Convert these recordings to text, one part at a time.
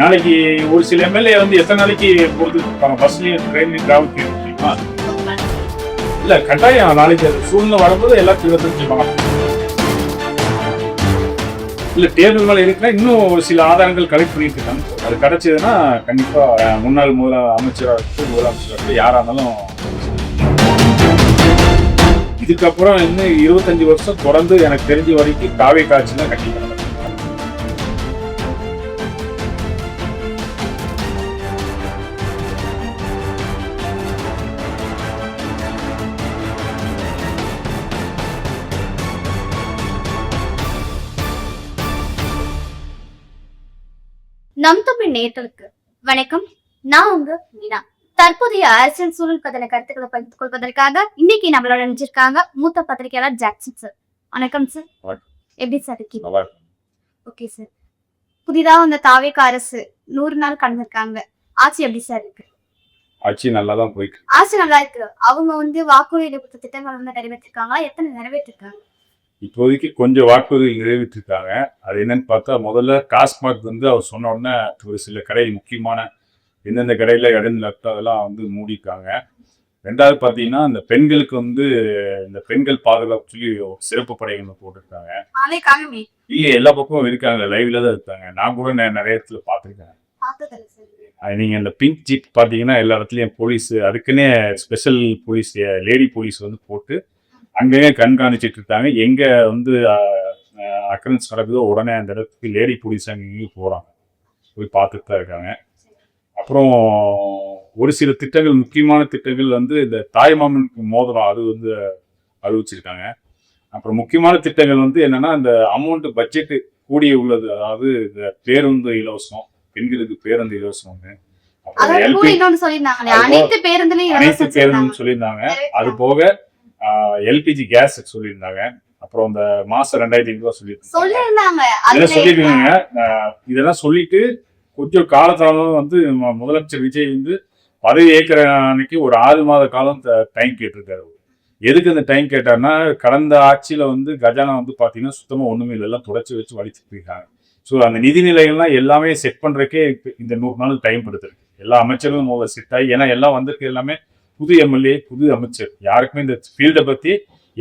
நாளைக்கு ஒரு சில எம்எல்ஏ வந்து எத்தனை நாளைக்கு பொறுத்து பஸ்லயும் ட்ரெயின்லயும் டிராவல் தெரியுமா? இல்ல கட்டாயம் நாளைக்கு அது சூழ்நிலை வரும்போது எல்லாத்தையும் தெரிஞ்சுப்பாங்க. இல்ல டேபிள் மேல இருக்குன்னா இன்னும் ஒரு சில ஆதாரங்கள் கலெக்ட் பண்ணிட்டு இருக்காங்க. அது கிடைச்சதுன்னா கண்டிப்பா முன்னாள் அமைச்சராக இருக்கட்டும், முதலமைச்சராக இருக்கட்டும், யாரா இருந்தாலும் இதுக்கப்புறம் இன்னும் 25 வருஷம் தொடர்ந்து எனக்கு தெரிஞ்ச வரைக்கும் காவே காட்சி தான் கண்டிப்பா. நம் தமிழ் நேயர்களுக்கு வணக்கம். நான் உங்க மீனா. தற்போதைய அரசியல் சூழல் பத்தின கருத்துக்களை பகிர்ந்து கொள்வதற்காக இன்னைக்கு நம்மளோட நினைச்சிருக்காங்க மூத்த பத்திரிகையாளர் ஜாக்சன் சார். வணக்கம் சார். எப்படி சார் இருக்கீங்க? Okay sir. புதிதா இந்த தாவேக அரசு 100 நாள் கடந்திருக்காங்க. ஆட்சி எப்படி சார் இருக்கு? ஆட்சி நல்லா தான் போயிட்டு. ஆட்சி நல்லா இருக்கு. அவங்க வந்து வாக்குறுதி கொடுத்த திட்டங்கள் வந்து நிறைவேற்றிருக்காங்களா? எத்தனை நிறைவேற்றிருக்காங்க? இப்போதைக்கு கொஞ்சம் வாக்குறுதி நிறைவேற்றிருக்காங்க. அது என்னன்னு பார்த்தா முதல்ல டாஸ்மாக் வந்து அவர் சொன்ன உடனே ஒரு சில கடை முக்கியமான எந்தெந்த கடையில் இடம் அதெல்லாம் வந்து மூடிருக்காங்க. ரெண்டாவது பார்த்தீங்கன்னா இந்த பெண்களுக்கு வந்து இந்த பெண்கள் பாதுகாப்பு சொல்லி சிறப்பு படைகள் போட்டிருக்காங்க. இல்லையே எல்லா பக்கமும் இருக்காங்க, லைவ்ல தான் இருக்காங்க. நான் கூட நிறைய இடத்துல பார்த்துருக்கேன். நீங்க இந்த பிங்க் ஜீப் பார்த்தீங்கன்னா எல்லா இடத்துலயும் போலீஸ் அதுக்குன்னே ஸ்பெஷல் போலீஸ் லேடி போலீஸ் வந்து போட்டு அங்கேயே கண்காணிச்சிட்டு இருக்காங்க. எங்க வந்து அக்கரன்ஸ் நடக்குதோ உடனே அந்த இடத்துக்கு லேடி போலீஸ் அங்கேயும் போறாங்க, போய் பார்த்துட்டு தான் இருக்காங்க. அப்புறம் ஒரு சில திட்டங்கள் முக்கியமான திட்டங்கள் வந்து இந்த தாய்மாமனுக்கு மோதிரம் அது வந்து அறிவிச்சிருக்காங்க. அப்புறம் முக்கியமான திட்டங்கள் வந்து என்னன்னா இந்த அமௌண்ட் பட்ஜெட் கூடிய உள்ளது, அதாவது இந்த பேருந்து இலவசம், பெண்களுக்கு பேருந்து இலவசம், அனைத்து பேருந்துன்னு சொல்லியிருந்தாங்க. அது போக எல்பிஜி கேஸ் சொல்லியிருந்தாங்க. அப்புறம் இந்த மாசம் 2500 ரூபாய் சொல்லியிருந்தாங்க. இதெல்லாம் சொல்லிட்டு கொஞ்சம் காலத்தாலும் வந்து முதலமைச்சர் விஜய் வந்து பதவி ஏற்கிற அன்னைக்கு ஒரு 6 மாத காலம் டைம் கேட்டிருக்காரு. எதுக்கு அந்த டைம் கேட்டாருன்னா கடந்த ஆட்சியில வந்து கஜானா வந்து பாத்தீங்கன்னா சுத்தமா ஒண்ணுமே இல்லை, எல்லாம் துடைச்சி வச்சு வலிச்சுட்டு இருக்காங்க. ஸோ அந்த நிதிநிலைகள்லாம் எல்லாமே செட் பண்றதுக்கே இந்த 100 நாள் டைம் எடுத்துருக்கு. எல்லா அமைச்சர்களும் செட் ஆகி, ஏன்னா எல்லாம் வந்திருக்கு எல்லாமே புது எம்எல்ஏ புது அமைச்சர், யாருக்குமே இந்த ஃபீல்டை பத்தி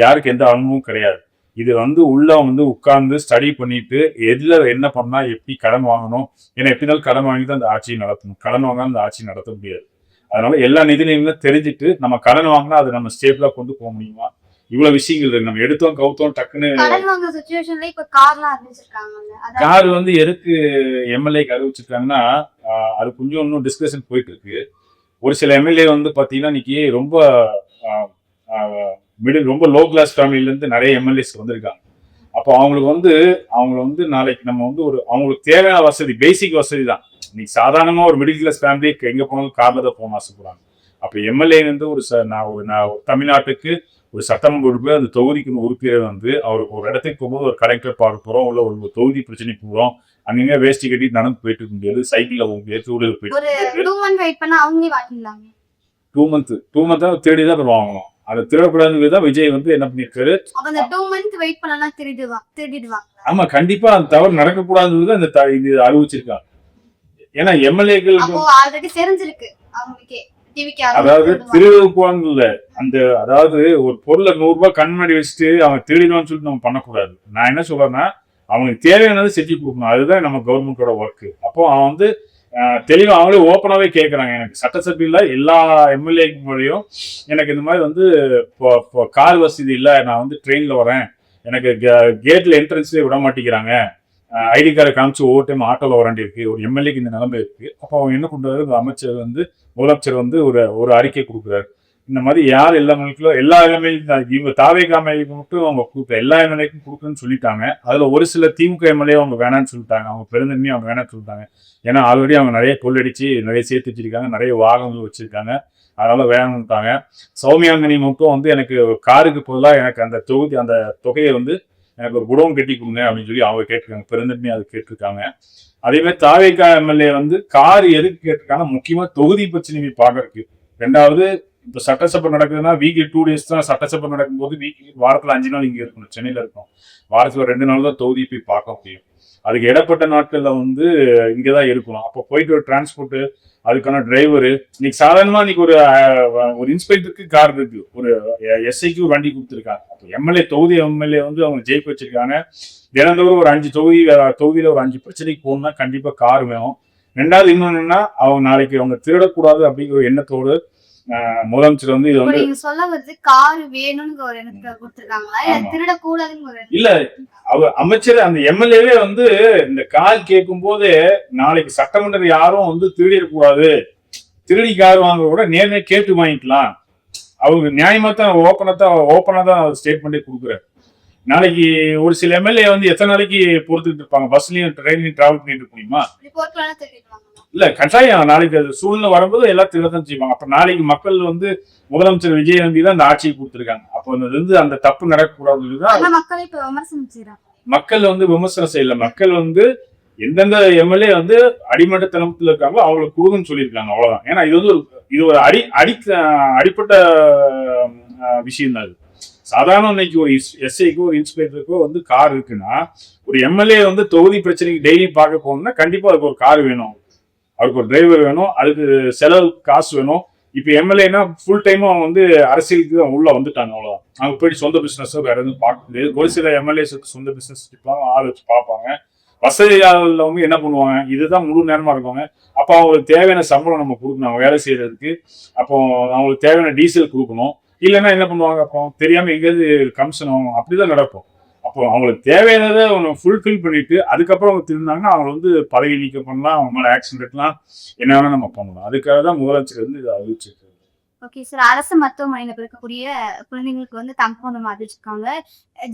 யாருக்கு எந்த அனுபவமும் கிடையாது. இது வந்து உள்ள வந்து உட்கார்ந்து ஸ்டடி பண்ணிட்டு எதுல என்ன பண்ணா எப்படி கடன் வாங்கணும், ஏன்னா எப்படினாலும் கடன் வாங்கி தான் அந்த ஆட்சியை நடத்தணும், கடன் வாங்காம அந்த ஆட்சியை நடத்த முடியாது. அதனால எல்லா நிதிநிலையும் தெரிஞ்சுட்டு நம்ம கடன் வாங்கினா அதை நம்ம ஸ்டேபிளா கொண்டு போக முடியுமா, இவ்வளவு விஷயங்கள் இருக்கு. நம்ம எடுத்தோம் கவுத்தோம் டக்குன்னு கார் வந்து எதுக்கு எம்எல்ஏக்கு அறிவிச்சிருக்காங்கன்னா அது கொஞ்சம் இன்னும் டிஸ்கஷன் போயிட்டு இருக்கு. ஒரு சில எம்எல்ஏ வந்து பாத்தீங்கன்னா இன்னைக்கு ரொம்ப ரொம்ப லோ கிளாஸ் ஃபேமிலில இருந்து நிறைய எம்எல்ஏஸ் வந்திருக்காங்க. அப்போ அவங்களுக்கு வந்து நாளைக்கு நம்ம வந்து ஒரு அவங்களுக்கு தேவையான வசதி பேசிக் வசதி தான். இன்னைக்கு சாதாரணமா ஒரு மிடில் கிளாஸ் ஃபேமிலிக்கு எங்க போனாலும் கார்ல தான் போகணும்னு ஆசைப்படுறாங்க. அப்ப எம்எல்ஏ வந்து நான் தமிழ்நாட்டுக்கு ஒரு சட்டமன்ற உறுப்பினர், அந்த தொகுதிக்கு உறுப்பினர் வந்து அவருக்கு ஒரு இடத்துக்கு போகும்போது ஒரு கலெக்டர் பார்க்க போறோம், உள்ள ஒரு தொகுதி பிரச்சனைக்கு போறோம், அங்கங்க வேஷ்டி கட்டி நடந்து போயிட்டு இருக்க முடியாது, சைக்கிள்ல போக முடியாது, டூ மந்த் தேடி தான் வாங்கணும். அதை திருடக்கூடாதுன்னு விஜய் வந்து என்ன பண்ணிருக்காரு, ஆமா கண்டிப்பா அந்த தவறு நடக்கக்கூடாதுன்னு அந்த இது அறிவிச்சிருக்காங்க. ஏன்னா எம்எல்ஏக்கள் அதாவது திருடுவாங்கல்ல அந்த, அதாவது ஒரு பொருளை 100 ரூபாய் கண்மணி வச்சுட்டு அவன் திருடிடுவான்னு சொல்லிட்டு நம்ம பண்ணக்கூடாது. நான் என்ன சொல்றேன்னா அவங்களுக்கு தேவையானது செஞ்சு கொடுக்கணும், அதுதான் நம்ம கவர்மெண்டோட ஒர்க்கு. அப்போ அவன் வந்து தெளிவா அவங்களே ஓப்பனாவே கேட்கறாங்க, எனக்கு சட்டசபையில எல்லா எம்எல்ஏ மூலியம் எனக்கு இந்த மாதிரி வந்து கார் வசதி இல்லை, நான் வந்து ட்ரெயின்ல வரேன், எனக்கு கேட்ல என்ட்ரன்ஸ்லேயே விட மாட்டேங்கிறாங்க, ஐடி கார்டை காமிச்சு ஒவ்வொரு டைம் ஆட்டோல வராண்டி இருக்கு, ஒரு எம்எல்ஏக்கு இந்த நிலைமை இருக்கு. அப்போ அவங்க என்ன பண்றாரு, அமைச்சர் வந்து முதலமைச்சர் வந்து ஒரு அறிக்கை கொடுக்குறாரு, இந்த மாதிரி யார் எல்லா எம்எல்ஏ இவங்க தாவேக எம்எல்ஏக்கு மட்டும் அவங்க கொடுக்க எல்லா எம்எல்ஏக்கும் கொடுக்குறேன்னு சொல்லிட்டாங்க. அதுல ஒரு சில திமுக எம்எல்ஏ அவங்க வேணான்னு சொல்லிட்டாங்க, அவங்க பெருந்தன்மையை அவங்க வேணான்னு சொல்லிட்டாங்க. ஏன்னா ஆல்ரெடி அவங்க நிறைய கொள்ளடிச்சு நிறைய சேர்த்து வச்சிருக்காங்க, நிறைய வாகனங்கள் வச்சிருக்காங்க, அதனால வேணும்ட்டாங்க. சௌமியாங்கனி மட்டும் வந்து எனக்கு காருக்கு பதிலாக எனக்கு அந்த தொகையை வந்து எனக்கு ஒரு குடோன் கட்டி கொடுங்க அப்படின்னு சொல்லி அவங்க கேட்டிருக்காங்க, பெருந்தன்மையை அது கேட்டிருக்காங்க. அதே மாதிரி தாவேக எம்எல்ஏ வந்து கார் எதுக்கு கேட்டிருக்காங்க, முக்கியமா தொகுதி பிரச்சனையை பார்க்கறதுக்கு. ரெண்டாவது இப்போ சட்டசபை நடக்குதுன்னா வீக்லி 2 days தான் சட்டசபை நடக்கும்போது வாரத்துல 5 நாள் இங்க இருக்கணும், சென்னையில இருக்கும். வாரத்துல 2 நாள் தான் தொகுதி போய் பார்க்க முடியும். அதுக்கு இடப்பட்ட நாட்கள்ல வந்து இங்கதான் இருக்கணும். அப்போ போயிட்டு ஒரு டிரான்ஸ்போர்ட், அதுக்கான டிரைவரு, இன்னைக்கு சாதாரணமா இன்னைக்கு ஒரு இன்ஸ்பெக்டருக்கு கார் இருக்கு, ஒரு எஸ்ஐக்கு வண்டி கொடுத்துருக்காங்க. அப்போ எம்எல்ஏ வந்து அவங்க ஜெயிக்க வச்சிருக்காங்க. தினந்தோறும் ஒரு 5 தொகுதியில ஒரு 5 பிரச்சனைக்கு போகணும்னா கண்டிப்பா கார் வேணும். ரெண்டாவது இன்னொன்னு என்னன்னா, அவங்க நாளைக்கு அவங்க திருடக்கூடாது அப்படிங்கிற எண்ணத்தோடு முதலமைச்சர் வந்து இது வந்து நீங்க சொல்ல வந்து கார் வேணும்னு ஒரு எண்ணத்தை கொடுத்துருக்காங்களா, இல்ல திருடக்கூடாதுன்னு ஒரு இல்ல, அமைச்சர் அந்த எம்எல்ஏவே வந்து இந்த கார் கேட்கும் போதே நாளைக்கு சட்டமன்ற யாரும் வந்து திருடிடக்கூடாது, திருடி கார் வாங்க கூட நேர்மையா கேட்டு வாங்கிக்கலாம். அவங்க நியாயமா தான் ஓப்பனா தான் ஸ்டேட்மெண்டே கொடுக்குறாரு. நாளைக்கு ஒரு சில எம்எல்ஏ வந்து எத்தனை நாளைக்கு பொறுத்துக்கிட்டு இருப்பாங்க, பஸ்லயும் ட்ரெயின்லயும் டிராவல் பண்ணிட்டு இருக்க முடியுமா? இல்ல, கட்டாயம் நாளைக்கு அது சூழ்நிலை வரும்போது எல்லாம் திருடத்தான் செய்வாங்க. அப்ப நாளைக்கு மக்கள் வந்து முதலமைச்சர் விஜய் நம்பி தான் அந்த ஆட்சியை கொடுத்துருக்காங்க. அப்போ வந்து அந்த தப்பு நடக்கக்கூடாதுதான் மக்கள் வந்து விமர்சனம் செய்யல. மக்கள் வந்து எந்தெந்த எம்எல்ஏ வந்து அடிமட்டத்தனத்துல இருக்காங்களோ அவங்களுக்கு கொடுங்கன்னு சொல்லியிருக்காங்க, அவ்வளவுதான். ஏன்னா இது ஒரு அடிப்பட்ட விஷயம் தான். சாதாரண இன்னைக்கு ஒரு எஸ்ஐக்கோ ஒரு இன்ஸ்பெக்டருக்கோ வந்து கார் இருக்குன்னா, ஒரு எம்எல்ஏ வந்து தொகுதி பிரச்சனைக்கு டெய்லி பார்க்க போகணும்னா கண்டிப்பா அதுக்கு ஒரு கார் வேணும், அவருக்கு ஒரு டிரைவர் வேணும், அதுக்கு செலவு காசு வேணும். இப்ப எம்எல்ஏனா ஃபுல் டைமும் அவங்க வந்து அரசியலுக்கு உள்ள வந்துட்டாங்க, அவ்வளவுதான். அவங்க போயிட்டு சொந்த பிசினஸ் வேற எதுவும் பார்க்க முடியாது. ஒரு சில எம்எல்ஏஸுக்கு சொந்த பிசினஸ் இருப்பாங்க, ஆள் வச்சு பார்ப்பாங்க. வசதியாளவங்க என்ன பண்ணுவாங்க, இதுதான் முழு நேரமா இருப்பாங்க. அப்போ அவங்களுக்கு தேவையான சம்பளம் நம்ம கொடுக்கணும் அவங்க வேலை செய்யறதுக்கு. அப்போ அவங்களுக்கு தேவையான டீசல் கொடுக்கணும். இல்லைன்னா என்ன பண்ணுவாங்க, அப்போ தெரியாம எங்கேயாவது கமிஷன் ஆகும், அப்படிதான் நடக்கும். அப்போ அவங்களுக்கு தேவையானதை அவங்க ஃபுல்ஃபில் பண்ணிட்டு அதுக்கப்புறம் அவங்க திருந்தாங்கன்னா அவங்க வந்து பதவி நீக்கம் பண்ணலாம், அவங்க மேலே ஆக்ஷன் எடுக்கலாம், என்ன வேணா நம்ம பண்ணலாம். அதுக்காக தான் முதலமைச்சர் வந்து இதை அறிவிச்சிருக்காரு. ஓகே சார், அரசு மருத்துவமனையில இருக்கக்கூடிய குழந்தைங்களுக்கு வந்து தங்கப்பதக்கம் அறிவிச்சிருக்காங்க.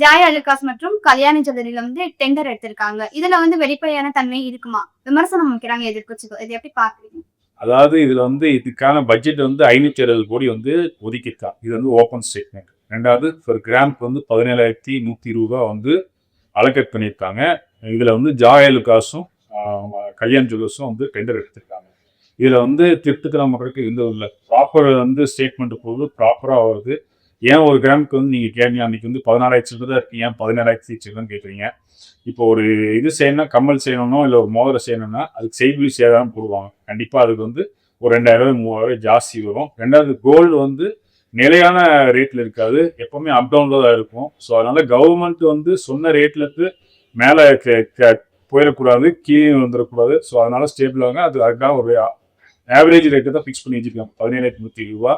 ஜாய் அலுகாஸ் மற்றும் கல்யாணி ஜுவல்லரியில வந்து டெண்டர் எடுத்திருக்காங்க. இதுல வந்து வெளிப்படையான தன்மை இருக்குமா, விமர்சனம் வைக்கிறாங்க எதிர்கட்சிகள், இது எப்படி பாக்குறீங்க? அதாவது இதுல வந்து இதுக்கான பட்ஜெட் வந்து 560 கோடி வந்து ஒதுக்கிட்டான். இது வந்து ஓப்பன் ஸ்டேட்மெண்ட். ரெண்டாவது ஒரு கிராமுக்கு வந்து 17,120 ரூபா வந்து அலோகேட் பண்ணியிருக்காங்க. இதுல வந்து ஜாய் அலுகாஸும் கல்யாண் ஜுவல்லர்ஸும் வந்து டெண்டர் எடுத்திருக்காங்க. இதுல வந்து திட்டத்தில் மக்களுக்கு இந்த இல்லை ப்ராப்பர் வந்து ஸ்டேட்மெண்ட் போது ப்ராப்பரா வருது. ஏன் ஒரு கிராமுக்கு வந்து நீங்க கேட்டீங்க, அன்னைக்கு வந்து 14,000 தான் இருக்கு, ஏன் 17,000 கேட்குறீங்க? இப்போ ஒரு இது செய்யணும்னா, கம்மல் செய்யணும்னோ இல்லை ஒரு மோதிரம் செய்யணும்னா அதுக்கு செய்கூலி சேதாரம் போடுவாங்க. கண்டிப்பா அதுக்கு வந்து ஒரு 2,000 3,000 ஜாஸ்தி வரும். ரெண்டாவது கோல்டு வந்து நிலையான ரேட்ல இருக்காது, எப்பவுமே அப் டவுன்ல தான் இருக்கும். ஸோ அதனால கவர்மெண்ட் வந்து சொன்ன ரேட்ல இருந்து மேல போயிடக்கூடாது, கீழே வந்துடக்கூடாது. ஸோ அதனால ஸ்டேபிள் ஆகுங்க. அதுக்காக ஒரு ஆவரேஜ் ரேட்டு தான் ஃபிக்ஸ் பண்ணி வச்சிருக்காங்க, 17,120 ரூபா.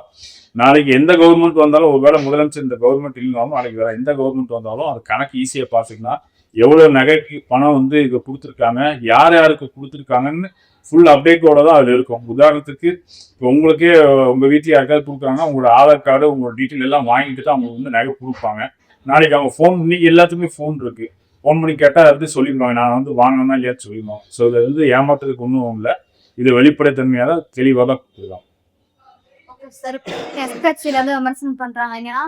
நாளைக்கு எந்த கவர்மெண்ட் வந்தாலும், ஒருவேளை முதலமைச்சர் இந்த கவர்மெண்ட் இல்லைனாலும் நாளைக்கு வேற எந்த கவர்மெண்ட் வந்தாலும் அது கணக்கு ஈஸியாக பார்த்துக்கலாம். எவ்வளவு நகைக்கு பணம் வந்து இங்க கொடுத்துருக்காங்க, யார் யாருக்கு கொடுத்துருக்காங்கன்னு ஃபுல் அப்டேட்டோட தான் அது இருக்கும். உதாரணத்துக்கு இப்போ உங்களுக்கே உங்க வீட்டில் யாருக்காவது கொடுக்குறாங்கன்னா உங்களோட ஆதார் கார்டு உங்களோட டீட்டெயில் எல்லாம் வாங்கிட்டு தான் அவங்க வந்து நகை கொடுப்பாங்க. நாளைக்கு அவங்க ஃபோன் பண்ணி, எல்லாத்துக்குமே ஃபோன் இருக்கு, ஃபோன் பண்ணி கேட்டால் அது சொல்லிடுவாங்க, நான் வந்து வாங்கணும்னா இல்லையா சொல்லிடுவோம். ஸோ இதை வந்து ஏமாத்துறதுக்கு ஒன்றும் இல்லை, இது வெளிப்படைத்தன்மையாக தான் தெளிவாக தான் கொடுத்துருக்காங்க. கட்சியில வந்து விமர்சனம் பண்றாங்க, ஏன்னா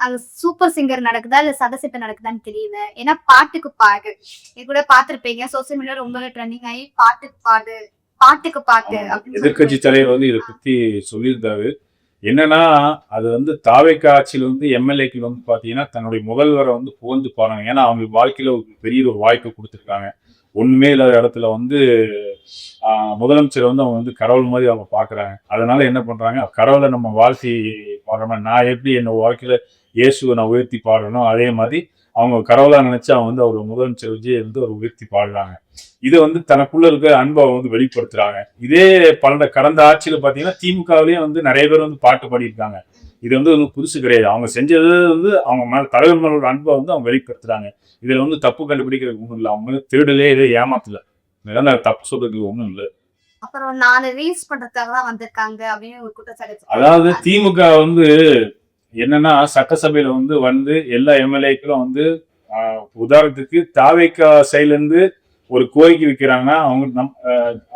அது சூப்பர் சிங்கர் நடக்குதா இல்ல சதசிட்ட நடக்குதான்னு தெரியல. ஏன்னா பாட்டுக்கு பாடு இது கூட பாத்துருப்பீங்க, சோசியல் மீடியா ரொம்பவே ட்ரெண்டிங் ஆகி பாட்டுக்கு பாட்டு எதிர்கட்சி தலைவர் வந்து இதை பத்தி சொல்லியிருந்தாரு. என்னன்னா, அது வந்து தாவேக்கா ஆட்சியில் வந்து எம்எல்ஏக்கு வந்து பாத்தீங்கன்னா தன்னுடைய முதல்வரை வந்து புகழ்ந்து பாருங்க. ஏன்னா அவங்க வாழ்க்கையில ஒரு பெரிய ஒரு வாய்ப்பை கொடுத்துருக்காங்க. ஒண்ணுமே இல்லாத இடத்துல வந்து முதலமைச்சர் வந்து அவங்க வந்து கடவுள் மாதிரி அவங்க பாக்குறாங்க. அதனால என்ன பண்றாங்க, கடவுளை நம்ம வாழ்த்தி பாடுறோம். நான் எப்படி என்ன வாழ்க்கையில இயேசுவை நான் உயர்த்தி பாடுறனோ அதே மாதிரி அவங்க கடவுளா நினைச்சு அவங்க வந்து அவர் முதலமைச்சர் விஜய் வந்து ஒரு உயர்த்தி பாடுறாங்க. இதை வந்து தனக்குள்ள இருக்க அன்பை வந்து வெளிப்படுத்துறாங்க. இதே கடந்த ஆட்சியில பாத்தீங்கன்னா திமுகவிலேயே வந்து நிறைய பேர் வந்து பாட்டு பாடியிருக்காங்க. இது வந்து புதுசு கிடையாது. அவங்க செஞ்சது வந்து அவங்க மேல தலைவர் மேலோட அன்பை வந்து அவங்க வெளிப்படுத்துறாங்க. இதுல வந்து தப்பு கண்டுபிடிக்கிறதுக்கு ஒண்ணும் இல்லை, அவங்க திருடலே இதை ஏமாத்தல, இதெல்லாம் தப்பு சொல்றதுக்கு ஒண்ணும் இல்லை. அப்புறம் நான் ரீல்ஸ் பண்றதுக்காக தான் வந்திருக்காங்க அப்படின்னு ஒரு குற்றச்சாட்டு. அதாவது திமுக வந்து என்னன்னா, சட்டசபையில வந்து எல்லா எம்எல்ஏக்களும் வந்து உதாரணத்துக்கு தாவேக்கா சைட்ல இருந்து ஒரு கோரிக்கை வைக்கிறாங்கன்னா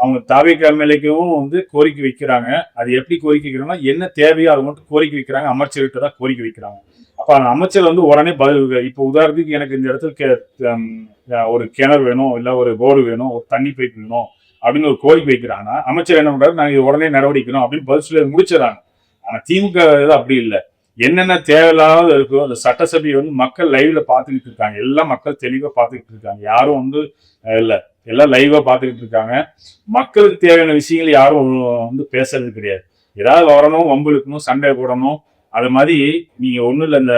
அவங்க தாவேக்கா எம்எல்ஏக்கவும் வந்து கோரிக்கை வைக்கிறாங்க. அது எப்படி கோரிக்கை வைக்கிறாங்கன்னா, என்ன தேவையோ அதை மட்டும் கோரிக்கை வைக்கிறாங்க, அமைச்சர்கிட்ட தான் கோரிக்கை வைக்கிறாங்க. அப்ப அந்த அமைச்சர் வந்து உடனே பதில். இப்போ உதாரணத்துக்கு எனக்கு இந்த இடத்துல ஒரு கிணறு வேணும், இல்ல ஒரு போர்டு வேணும், ஒரு தண்ணி பைப் வேணும் அப்படின்னு ஒரு கோரிக்கை வைக்கிறாங்கன்னா அமைச்சர் என்ன பண்றாரு, நாங்க உடனே நடவடிக்கணும் அப்படின்னு பதில் சொல்லி முடிச்சிடறாங்க. ஆனா திமுக இது அப்படி இல்லை. என்னென்ன தேவையில்லாத இருக்கோ அந்த சட்டசபையை வந்து மக்கள் லைவ்ல பார்த்துக்கிட்டு இருக்காங்க. எல்லாம் மக்கள் தெளிவா பார்த்துக்கிட்டு இருக்காங்க. யாரும் வந்து இல்ல, எல்லாம் லைவா பார்த்துக்கிட்டு இருக்காங்க. மக்களுக்கு தேவையான விஷயங்கள் யாரும் வந்து பேசுறது கிடையாது. ஏதாவது வரணும், வம்பு இழுக்கணும், சண்டை போடணும். அது மாதிரி நீங்க ஒண்ணும் இல்ல, இந்த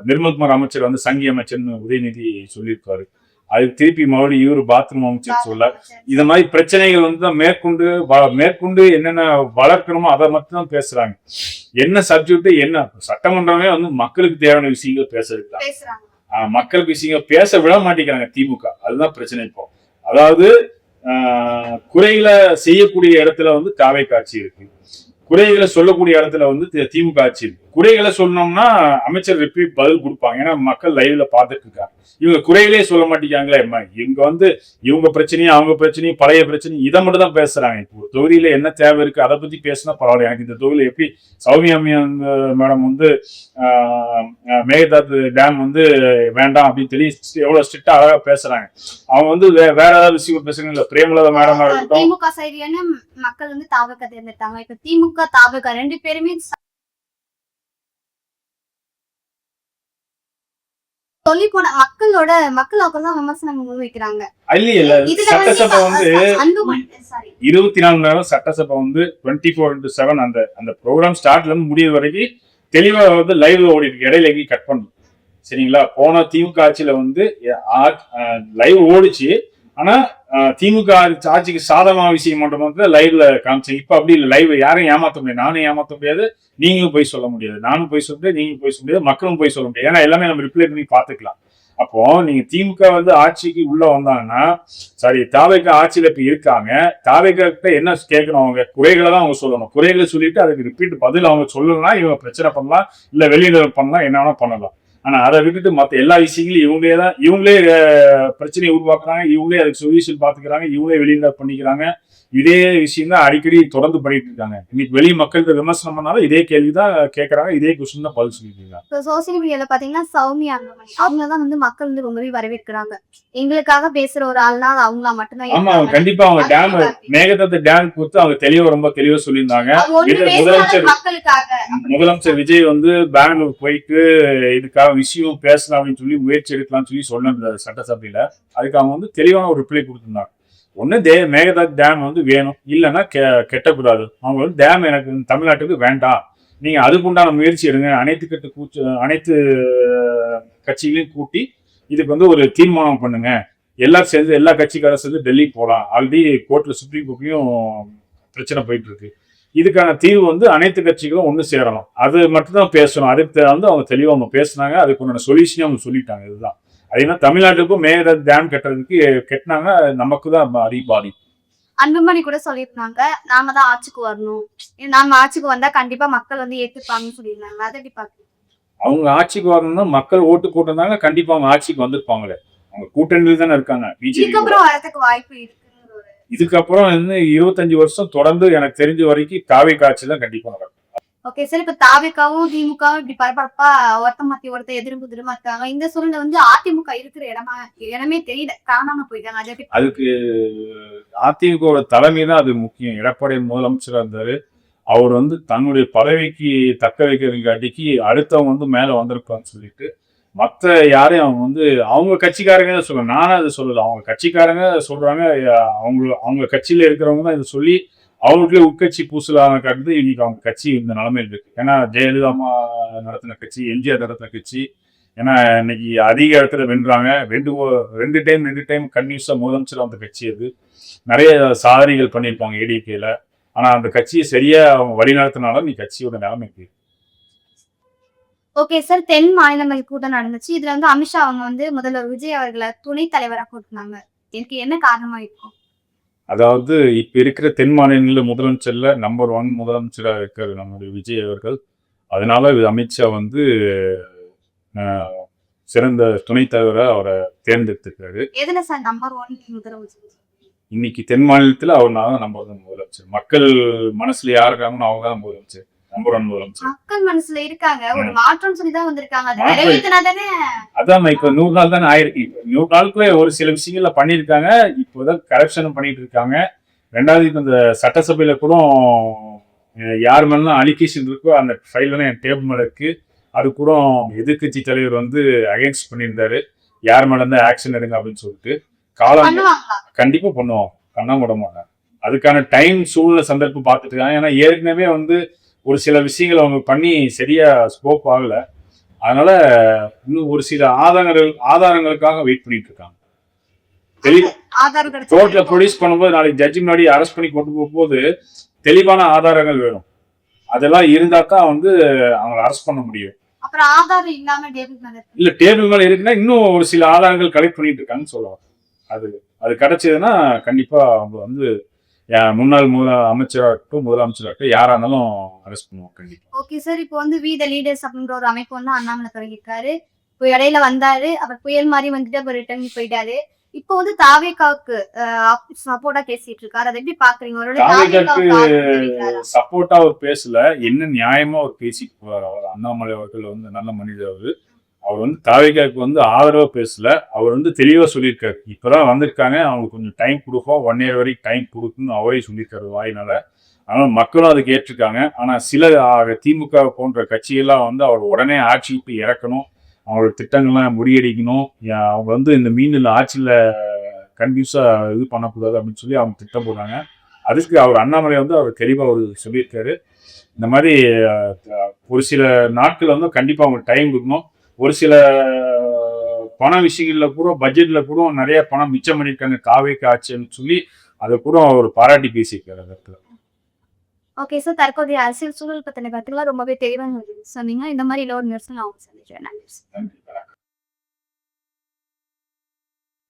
நிர்மல்குமார் அமைச்சர் வந்து சங்கி அமைச்சர்னு உதயநிதி சொல்லியிருக்காரு. அதுக்கு திருப்பி மறுபடியும் இவரு பாத்ரூம் அமைச்சர் சொல்ல, இந்த மாதிரி பிரச்சனைகள் வந்து தான் மேற்கொண்டு என்னென்ன வளர்க்கணுமோ அதை மட்டும் தான் பேசுறாங்க. என்ன சப்ஜெக்ட் என்ன சட்டமன்றமே வந்து மக்களுக்கு தேவையான விஷயங்கள் பேசுறாங்க. மக்களுக்கு விஷயங்கள் பேச விட மாட்டேங்கிறாங்க திமுக. அதுதான் பிரச்சனை இப்போ. அதாவது குறைகளை செய்யக்கூடிய இடத்துல வந்து தாவேக்கா ஆட்சி இருக்கு, குறைகளை சொல்லக்கூடிய இடத்துல வந்து திமுக ஆட்சி இருக்கு. குறைகளை சொன்னோம்னா அமைச்சர் ரிப்பீட் பதில் கொடுப்பாங்க, ஏன்னா மக்கள் லைவ்ல பார்த்துட்டு இருக்காங்க. இவங்க குறைகளே சொல்ல மாட்டேங்காங்களே. இவங்க வந்து இவங்க பிரச்சனையும் அவங்க பிரச்சனையும் பழைய பிரச்சனையும் இதை மட்டும் தான் பேசுறாங்க. இப்போ தொகுதியில என்ன தேவை இருக்கு அதை பத்தி பேசினா பரவாயில்ல. எனக்கு இந்த தொகுதியில எப்படி சௌமியா மேடம் வந்து மேகதாது டேம் வந்து வேண்டாம் அப்படின்னு சொல்லி எவ்வளவு ஸ்ட்ரிக்டா அழகா பேசுறாங்க. அவங்க வந்து வேற ஏதாவது விஷயம் பேசுறாங்க. இல்ல பிரேமலதா மேடம் இருக்கட்டும், திமுக சைடுல மக்கள் வந்து தாவக தேர்ந்தெடுத்தாங்க. இப்ப திமுக தாவக ரெண்டு பேருமே சொல்லி போன மக்கள் தான் விமர்சனம் முன்வைக்கிறாங்க. சட்டசபை வந்து 24 மணி நேரம் சட்டசபை வந்து 24/7 அந்த ப்ரோக்ராம் ஸ்டார்ட்ல இருந்து முடியுற வரைக்கும் தெளிவா வந்து லைவ்ல ஓடி இருக்கு. இடையில எங்கேயும் கட் பண்ணணும். சரிங்களா? போன திமுக ஆட்சியில வந்து லைவ் ஓடிச்சு. ஆனா திமுக ஆட்சிக்கு சாதகமான விஷயம் மட்டும் லைவ்ல காமிச்சேன். இப்ப அப்படி இல்லை. லைவ் யாரும் ஏமாத்த முடியாது. நானும் ஏமாத்த முடியாது, நீங்களும் போய் சொல்ல முடியாது. நானும் போய் சொல்ல முடியாது, நீங்களும் போய் சொல்ல முடியாது, மக்களும் போய் சொல்ல முடியாது. ஏன்னா எல்லாமே நம்ம ரிப்ளை பண்ணி பாத்துக்கலாம். அப்போ நீங்க திமுக வந்து ஆட்சிக்கு உள்ள வந்தாங்கன்னா, சாரி தாவேக்கா ஆட்சியில இப்ப இருக்காங்க, தாவேக்கா கிட்ட என்ன கேட்கணும்? அவங்க குறைகளை தான் அவங்க சொல்லணும். குறைகளை சொல்லிட்டு அதுக்கு ரிப்பீட் பதில் அவங்க சொல்லலாம். இவங்க பிரச்சனை பண்ணலாம், இல்ல வெளியில பண்ணலாம், என்ன வேணா பண்ணலாம். ஆனா அதை விட்டுட்டு மத்த எல்லா விஷயங்களும் இவங்களே பிரச்சனையை உருவாக்குறாங்க, இவங்களே அதுக்கு சொல்யூஷன் பாத்துக்கிறாங்க, இவங்களே வெளியில பண்ணிக்கிறாங்க. இதே விஷயம் தான் அடிக்கடி தொடர்ந்து பண்ணிட்டு இருக்காங்க. இன்னைக்கு வெளி மக்களுக்கு விமர்சனம் பண்ணாலும் இதே கேள்விதான் கேட்கறாங்க, இதே கொஸ்டின் தான் பதில் சொல்லிட்டு இருக்காங்க. சோசியல் மீடியால பாத்தீங்கன்னா சௌமியா அவங்கதான் வந்து மக்கள் வந்து ரொம்பவே வரவேற்கிறாங்க. எங்களுக்காக பேசுற ஒரு ஆள்னா அவங்களா மட்டும்தான். ஆமா, கண்டிப்பா. அவங்க டேம் மேகதாது டேம் குறித்து அவங்க ரொம்ப தெளிவா சொல்லியிருந்தாங்க. முதலமைச்சர் விஜய் வந்து பெங்களூர் போயிட்டு இதுக்காக விஷயம் பேசலாம் அப்படின்னு சொல்லி முயற்சி எடுக்கலாம்னு சொல்லி சொன்ன சட்டசபையில அதுக்கு அவங்க வந்து தெளிவான ஒரு ரிப்ளை கொடுத்திருந்தாங்க. ஒண்ணு மேகதாது டேம் வந்து வேணும், இல்லைன்னா கெட்டக்கூடாது. அவங்க வந்து டேம் எனக்கு தமிழ்நாட்டுக்கு வேண்டாம், நீங்க அதுக்குண்டான முயற்சி எடுங்க, அனைத்து கட்சிகளையும் கூட்டி இதுக்கு வந்து ஒரு தீர்மானம் பண்ணுங்க, எல்லாரும் சேர்ந்து எல்லா கட்சிக்காரரும் சேர்ந்து டெல்லி போகலாம். ஆல்ரெடி கோர்ட்ல சுப்ரீம் கோர்ட்லயும் பிரச்சனை போயிட்டு இருக்கு. இதுக்கான தீர்வு வந்து அனைத்து கட்சிகளும் ஒண்ணு சேரணும், அது மட்டும் தான் பேசணும். அதுக்கு வந்து அவங்க தெளிவா அவங்க பேசினாங்க, அதுக்கு உண்டான சொல்யூஷனையும் அவங்க சொல்லிட்டாங்க. இதுதான் அது. தமிழ்நாட்டுக்கும் மேகதாது டேம் கட்டுறதுக்கு கட்டினாங்க, நமக்கு தான் பாதி. அன்புமணி கூட சொல்லியிருந்தாங்க, நாங்க தான் ஆட்சிக்கு வரணும், நாங்க ஆட்சிக்கு வந்தா கண்டிப்பா மக்கள் வந்து ஏத்துப்பாங்கன்னு சொல்லியிருந்தாங்க. அதை எப்படி பாக்குறீங்க? அவங்க ஆட்சிக்கு வரணும்னா மக்கள் ஓட்டு போட்டிருந்தாங்க, கண்டிப்பா அவங்க ஆட்சிக்கு வந்திருப்பாங்களே. அவங்க கூட்டணியில் தானே இருக்காங்க. இதுக்கப்புறம் வரதுக்கு வாய்ப்பு இருக்கு. இதுக்கப்புறம் 25 வருஷம் தொடர்ந்து எனக்கு தெரிஞ்ச வரைக்கும் தாவேக்கா ஆட்சி தான் கண்டிப்பா நடக்கும். ஓகே சார், இப்ப தாவேக்காவும் திமுகவும் இப்படி பரபரப்பா ஒருத்த எதிர்ப்பு இருக்காங்க. இந்த சூழ்நிலை வந்து அதிமுக இருக்கிற இடமே தெரியல, காணாம போயிட்டாங்க. அதுக்கு அதிமுக தலைமை தான் அது முக்கியம். எடப்பாடி முதலமைச்சரா இருந்தாரு, அவர் வந்து தன்னுடைய பதவிக்கு தக்க வைக்கிறதுக்காட்டிக்கு அடுத்தவங்க வந்து மேல வந்திருப்பான்னு சொல்லிட்டு மற்ற யாரையும் அவங்க வந்து அவங்க கட்சிக்காரங்க தான் சொல்லுவாங்க. நானும் அதை சொல்லல, அவங்க கட்சிக்காரங்க சொல்றாங்க. அவங்க கட்சியில இருக்கிறவங்க தான் இதை சொல்லி அவங்களுக்குள்ளே உட்கட்சி பூசலான காட்டுது. இன்னைக்கு அவங்க கட்சி இந்த நிலைமையில் இருக்கு. ஏன்னா ஜெயலலிதா அம்மா நடத்தின கட்சி, எம்ஜிஆர் நடத்தின கட்சி. ஏன்னா இன்னைக்கு அதிக இடத்துல வென்றாங்க. ரெண்டு டைம் கன்யூஸா முதலமைச்சர் அந்த கட்சி. அது நிறைய சாதனைகள் பண்ணியிருப்பாங்க ஏடிகேல. ஆனா அந்த கட்சியை சரியா அவங்க வழி நடத்தினால நீ கட்சியோட நிலைமை இருக்கு. ஓகே சார், தென் மாநிலங்கள் கூட்டம் நடந்துச்சு. இதுல வந்து அமித்ஷா அவங்க வந்து முதல்வர் விஜய் அவர்களை துணைத் தலைவராக கூட்டினாங்க. இதுக்கு என்ன காரணமா இருக்கும்? அதாவது இப்ப இருக்கிற தென் மாநில முதலமைச்சர்ல நம்பர் 1 முதலமைச்சரா இருக்கிற நம்முடைய விஜய் அவர்கள். அதனால அமித்ஷா வந்து சிறந்த துணைத் தலைவரா அவரை தேர்ந்தெடுத்திருக்காரு. எதுல சார் நம்பர் 1 முதலமைச்சர்? இன்னைக்கு தென் மாநிலத்துல அவர்னால நம்பர் 1 முதலமைச்சர். மக்கள் மனசுல யார் இருக்காங்கன்னு அவங்க தான் முதலமைச்சர். நம்பர் 1 முதலமைச்சர் மக்கள் மனசுல இருக்காங்க. ஒரு மாற்றம் சொல்லிதான் வந்திருக்காங்க. அதான் இப்ப 100 நாள் தானே ஆயிருக்கு. 100 நாளுக்குள்ள ஒரு சில விஷயங்கள்ல பண்ணிருக்காங்க. இப்போதான் கரப்ஷன் பண்ணிட்டு இருக்காங்க. ரெண்டாவது இந்த சட்டசபையில கூட யார் மேலாம் அலிகேஷன் இருக்கோ அந்த ஃபைல்லாம் என் டேபிள் மேல இருக்கு. அது கூட எதிர்க்கட்சி தலைவர் வந்து அகைன்ஸ்ட் பண்ணியிருந்தாரு. யார் மேல இருந்தா ஆக்ஷன் எடுங்க அப்படின்னு சொல்லிட்டு. காலம் பண்ணுவாங்களா? கண்டிப்பா பண்ணுவோம். பண்ணாம விட மாட்டாங்க. அதுக்கான டைம் சூழ்நிலை சந்தர்ப்பம் பார்த்துட்டு இருக்காங்க. ஏன்னா ஏற்கனவே வந்து ஒரு சில விஷயங்கள் அவங்க பண்ணி சரியா ஸ்கோப் ஆகல. அதனால இன்னும் ஒரு சில ஆதாரங்களுக்காக வெயிட் பண்ணிட்டு இருக்காங்க. ஆதார் கோர்ட்ல கிடைச்சா ப்ரொடியூஸ் பண்ணும்போது நாளைக்கு ஜட்ஜி முன்னாடி அரெஸ்ட் பண்ணி கொண்டு போகும்போது தெளிவான ஆதாரங்கள் வேணும். அதெல்லாம் இருந்தா தான் வந்து அவங்களை அரெஸ்ட் பண்ண முடியும். அப்புறம் ஆதார் இல்லாம டேபிள் மேல இருக்கு. இல்ல டேபிள் மேல இருக்குன்னா இன்னும் ஒரு சில ஆதாரங்கள் கலெக்ட் பண்ணிட்டு இருக்காங்கன்னு சொல்லலாம். அது கிடைச்சதுன்னா கண்டிப்பா அவங்க வந்து முன்னாள் அமைச்சராகட்டும் முதலமைச்சராகட்டும் யாரா இருந்தாலும் அரெஸ்ட் பண்ணுவோம் கண்டிப்பா. ஓகே சார், இப்போ வந்து வி த லீடர்ஸ் அப்படின்ற ஒரு அமைப்பு வந்து அண்ணாமலை தொடங்கியிருக்காரு. இப்போ இடையில வந்தாரு, அவர் புயல் மாதிரி வந்துட்டு அப்புறம் ரிட்டர்ன் போயிட்டாரு. இப்போ வந்து தாவேகாவுக்கு சப்போர்ட்டா பேசிட்டு இருக்காரு. அதை எப்படி பாக்குறீங்க? அவரோட தாவேகாவுக்கு சப்போர்ட்டா அவர் பேசல. என்ன நியாயமா அவர் பேசிட்டு போறாரு. அவர் அண்ணாமலை அவர்கள் வந்து நல்ல மனிதர். அவர் வந்து தாவேகாவுக்கு வந்து ஆதரவா பேசல. அவர் வந்து தெளிவா சொல்லியிருக்காரு. இப்பதான் வந்திருக்காங்க, அவங்களுக்கு கொஞ்சம் டைம் கொடுப்போம், 1 year வரைக்கும் டைம் கொடுக்குன்னு அவரே சொல்லியிருக்காரு வாயினால. ஆனால் மக்களும் அதுக்கு ஏற்றிருக்காங்க. ஆனா சில திமுக போன்ற கட்சியெல்லாம் வந்து அவர் உடனே ஆட்சிக்கு இறக்கணும், அவங்களோட திட்டங்கள்லாம் முறியடிக்கணும், அவங்க வந்து இந்த மீனில் ஆட்சியில கன்ஃபியூஸா இது பண்ணக்கூடாது அப்படின்னு சொல்லி அவங்க திட்டம் போடுறாங்க. அதுக்கு அவர் அண்ணாமலை வந்து அவர் தெளிவா அவர் சொல்லியிருக்காரு. இந்த மாதிரி ஒரு சில நாட்கள் வந்து கண்டிப்பா அவங்களுக்கு டைம் கொடுக்கணும். ஒரு சில பண விஷயங்கள்ல கூட பட்ஜெட்ல கூட நிறைய பணம் மிச்சம் பண்ணிருக்காங்க தாவேகா ஆட்சின்னு சொல்லி அதை கூட அவர் பாராட்டி பேசியிருக்காரு அந்த இடத்துல. ஓகே சார், தற்போதைய அரசியல் சூழல் பத்தின கருத்துக்களை ரொம்பவே தெளிவாக சொன்னீங்க. இந்த மாதிரி இன்னொரு நியூஸ் நான் சந்திக்கிறேன். நன்றி.